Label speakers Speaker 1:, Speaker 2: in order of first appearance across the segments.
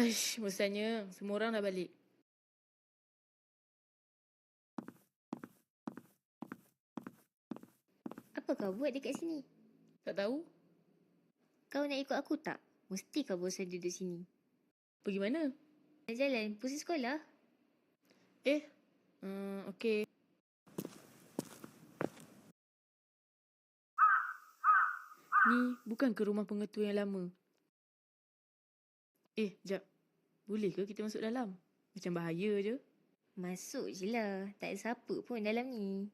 Speaker 1: Aish, musanya semua orang dah balik.
Speaker 2: Apa kau buat dekat sini?
Speaker 1: Tak tahu?
Speaker 2: Kau nak ikut aku tak? Mesti kau bosan duduk sini.
Speaker 1: Pergi mana?
Speaker 2: Nak jalan? Pusing sekolah?
Speaker 1: Okey. Ni bukan ke rumah pengetua yang lama? Jap. Boleh ke kita masuk dalam? Macam bahaya je.
Speaker 2: Masuk je lah. Tak ada siapa pun dalam ni.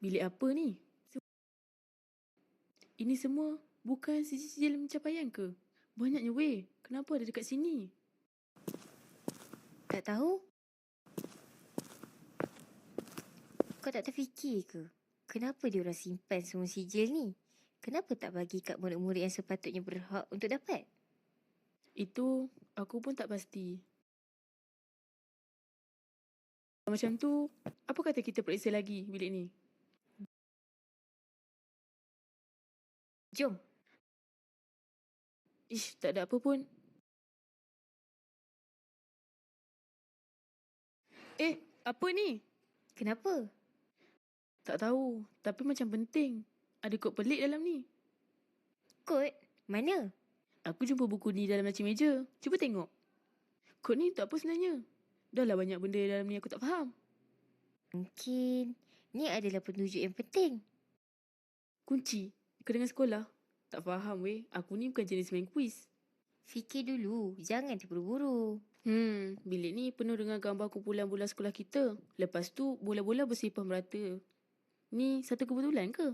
Speaker 1: Bilik apa ni? Ini semua bukan sijil pencapaian ke? Banyaknya weh. Kenapa ada dekat sini?
Speaker 2: Tak tahu? Kau tak terfikir ke? Kenapa dia orang simpan semua sijil ni? Kenapa tak bagi kat murid-murid yang sepatutnya berhak untuk dapat?
Speaker 1: Itu aku pun tak pasti. Macam tu, apa kata kita periksa lagi bilik ni?
Speaker 2: Jom.
Speaker 1: Ish, tak ada apa pun. Apa ni?
Speaker 2: Kenapa?
Speaker 1: Tak tahu, tapi macam penting. Ada kod pelik dalam ni.
Speaker 2: Kod? Mana?
Speaker 1: Aku jumpa buku ni dalam laci meja. Cuba tengok. Kod ni untuk apa sebenarnya? Dah lah banyak benda dalam ni aku tak faham.
Speaker 2: Mungkin ni adalah petunjuk yang penting.
Speaker 1: Kunci? Ke dengan sekolah? Tak faham weh. Aku ni bukan jenis main kuis.
Speaker 2: Fikir dulu. Jangan terburu-buru.
Speaker 1: Bilik ni penuh dengan gambar kumpulan bola sekolah kita. Lepas tu, bola-bola bersepah merata. Ni satu kebetulan ke?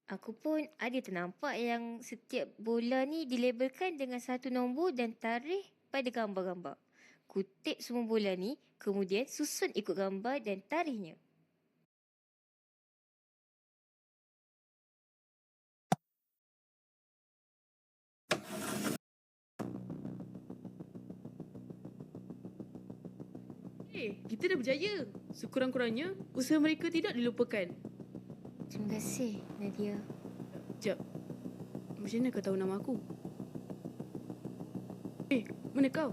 Speaker 2: Aku pun ada ternampak yang setiap bola ni dilabelkan dengan satu nombor dan tarikh pada gambar-gambar. Kutip semua bola ni, kemudian susun ikut gambar dan tarikhnya.
Speaker 1: Kita dah berjaya. Sekurang-kurangnya, usaha mereka tidak dilupakan.
Speaker 2: Terima kasih, Nadia.
Speaker 1: Jap. Macam mana kau tahu nama aku? Mana kau?